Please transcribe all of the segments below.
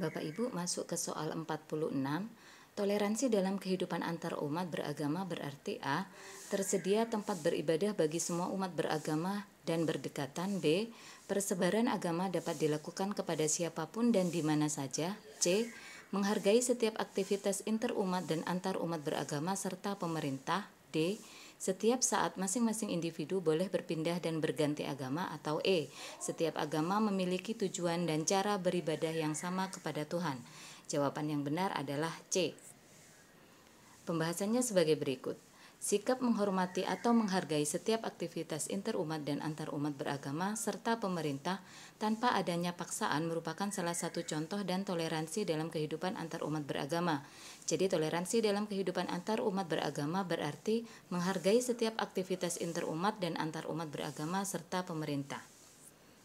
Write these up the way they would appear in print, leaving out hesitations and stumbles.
Bapak Ibu masuk ke soal 46. Toleransi dalam kehidupan antar umat beragama berarti A. Tersedia tempat beribadah bagi semua umat beragama dan berdekatan. B. Persebaran agama dapat dilakukan kepada siapapun dan di mana saja. C. Menghargai setiap aktivitas interumat dan antar umat beragama serta pemerintah. D. Setiap saat masing-masing individu boleh berpindah dan berganti agama. Atau E. Setiap agama memiliki tujuan dan cara beribadah yang sama kepada Tuhan. Jawaban yang benar adalah C. Pembahasannya sebagai berikut. Sikap menghormati atau menghargai setiap aktivitas interumat dan antarumat beragama serta pemerintah tanpa adanya paksaan merupakan salah satu contoh dan toleransi dalam kehidupan antarumat beragama. Jadi toleransi dalam kehidupan antarumat beragama berarti menghargai setiap aktivitas interumat dan antarumat beragama serta pemerintah.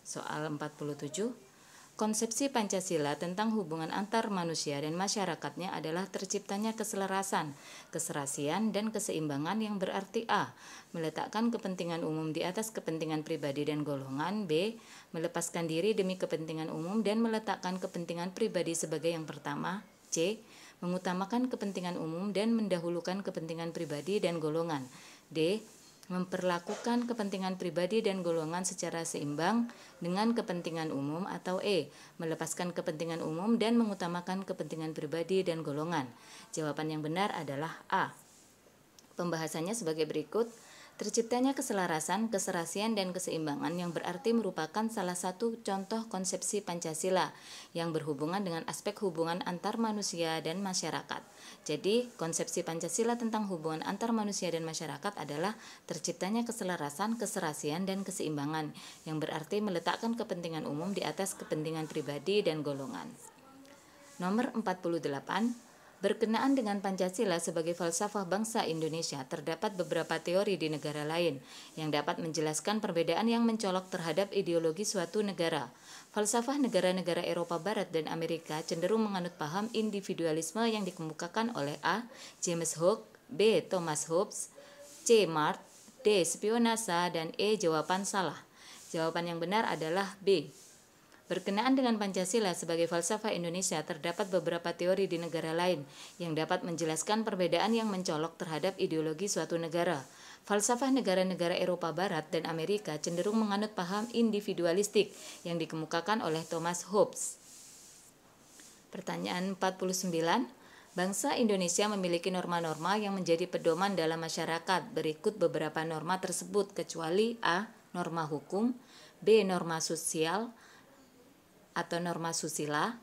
Soal 47. Konsepsi Pancasila tentang hubungan antar manusia dan masyarakatnya adalah terciptanya keselarasan, keserasian, dan keseimbangan yang berarti A. Meletakkan kepentingan umum di atas kepentingan pribadi dan golongan. B. Melepaskan diri demi kepentingan umum dan meletakkan kepentingan pribadi sebagai yang pertama. C. Mengutamakan kepentingan umum dan mendahulukan kepentingan pribadi dan golongan. D. Memperlakukan kepentingan pribadi dan golongan secara seimbang dengan kepentingan umum. Atau E. Melepaskan kepentingan umum dan mengutamakan kepentingan pribadi dan golongan. Jawaban yang benar adalah A. Pembahasannya sebagai berikut. Terciptanya keselarasan, keserasian, dan keseimbangan yang berarti merupakan salah satu contoh konsepsi Pancasila yang berhubungan dengan aspek hubungan antar manusia dan masyarakat. Jadi, konsepsi Pancasila tentang hubungan antar manusia dan masyarakat adalah terciptanya keselarasan, keserasian, dan keseimbangan yang berarti meletakkan kepentingan umum di atas kepentingan pribadi dan golongan. Nomor 48. Berkenaan dengan Pancasila sebagai falsafah bangsa Indonesia, terdapat beberapa teori di negara lain yang dapat menjelaskan perbedaan yang mencolok terhadap ideologi suatu negara. Falsafah negara-negara Eropa Barat dan Amerika cenderung menganut paham individualisme yang dikemukakan oleh A. James Hook, B. Thomas Hobbes, C. Marx, D. Spinoza, dan E. Jawaban salah. Jawaban yang benar adalah B. Berkenaan dengan Pancasila sebagai falsafah Indonesia, terdapat beberapa teori di negara lain yang dapat menjelaskan perbedaan yang mencolok terhadap ideologi suatu negara. Falsafah negara-negara Eropa Barat dan Amerika cenderung menganut paham individualistik yang dikemukakan oleh Thomas Hobbes. Pertanyaan 49. Bangsa Indonesia memiliki norma-norma yang menjadi pedoman dalam masyarakat. Berikut beberapa norma tersebut kecuali A. Norma hukum, B. Norma sosial atau norma susila,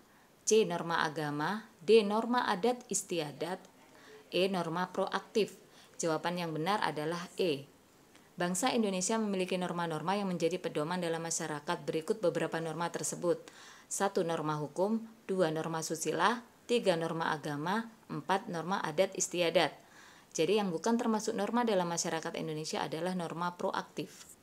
C. Norma agama, D. Norma adat istiadat, E. Norma proaktif. Jawaban yang benar adalah E. Bangsa Indonesia memiliki norma-norma yang menjadi pedoman dalam masyarakat. Berikut beberapa norma tersebut. 1. Norma hukum, 2. Norma susila, 3. Norma agama, 4. Norma adat istiadat. Jadi yang bukan termasuk norma dalam masyarakat Indonesia adalah norma proaktif.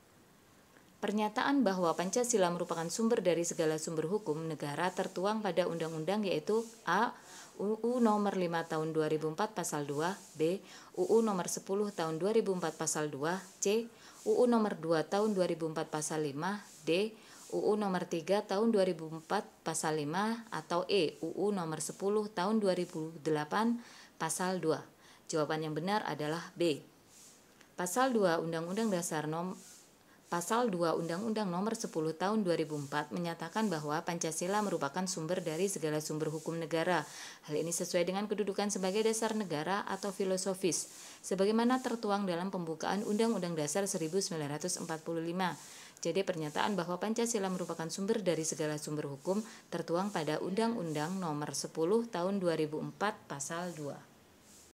Pernyataan bahwa Pancasila merupakan sumber dari segala sumber hukum negara tertuang pada undang-undang yaitu A. UU nomor 5 tahun 2004 pasal 2, B. UU nomor 10 tahun 2004 pasal 2, C. UU nomor 2 tahun 2004 pasal 5, D. UU nomor 3 tahun 2004 pasal 5, atau E. UU nomor 10 tahun 2008 pasal 2. Jawaban yang benar adalah B. Pasal 2 Undang-Undang Dasar Pasal 2 Undang-Undang Nomor 10 Tahun 2004 menyatakan bahwa Pancasila merupakan sumber dari segala sumber hukum negara. Hal ini sesuai dengan kedudukan sebagai dasar negara atau filosofis, sebagaimana tertuang dalam pembukaan Undang-Undang Dasar 1945. Jadi pernyataan bahwa Pancasila merupakan sumber dari segala sumber hukum tertuang pada Undang-Undang Nomor 10 Tahun 2004 Pasal 2.